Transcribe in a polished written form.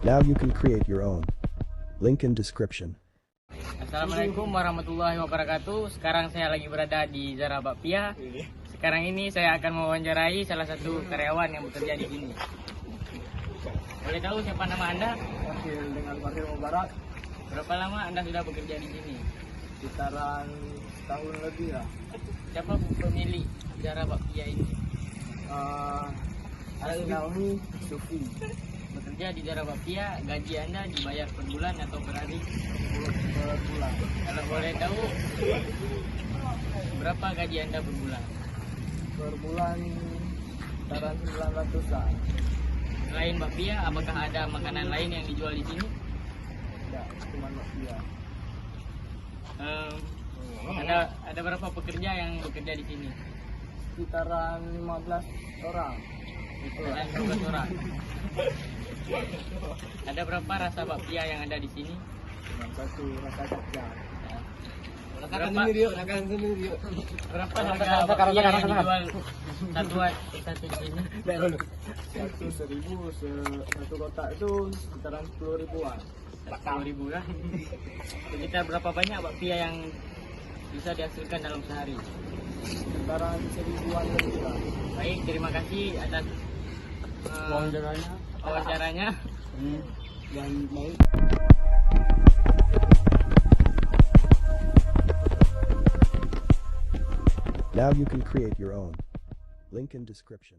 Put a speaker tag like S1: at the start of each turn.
S1: Now you can create your own. Link in description.
S2: Assalamualaikum warahmatullahi wabarakatuh. Sekarang saya lagi berada di Zara Bakpia. Sekarang ini saya akan mewawancarai salah satu karyawan yang bekerja di sini. Boleh tahu siapa nama Anda?
S3: Wakil dengan Wakil Mubarak
S2: Berapa lama Anda sudah bekerja di sini?
S3: sekitaran tahun lebih lah.
S2: Siapa pemilik Zara Bakpia ini?
S3: Asnawi Sufi
S2: Bekerja di Zara Bakpia, gaji Anda dibayar per bulan atau per hari?
S3: per bulan.
S2: Kalau boleh tahu, berapa gaji Anda per bulan?
S3: Per bulan sekitaran 900-an.
S2: Selain bakpia, apakah ada makanan lain yang dijual di sini?
S3: Ya, cuma dia.
S2: Ada berapa pekerja yang bekerja di sini?
S3: Sekitaran 15 orang. Itu
S2: Ada 12 orang. Ada berapa rasa bakpia yang ada di sini?
S3: dengan satu rasa kacang.
S2: Berapa
S3: Rakan sendiri.
S2: berapa harga bakpia yang dijual satu di sini?
S3: Satu 1.000, satu kotak itu sekitaran 10.000-an.
S2: 10.000 lah. Sekitar berapa banyak bakpia yang bisa dihasilkan dalam sehari?
S3: Sekitaran 1.000-an lebih lah.
S2: Baik, terima kasih atas wawancaranya.
S3: Dan mau
S1: Now you can create your own. Link in description.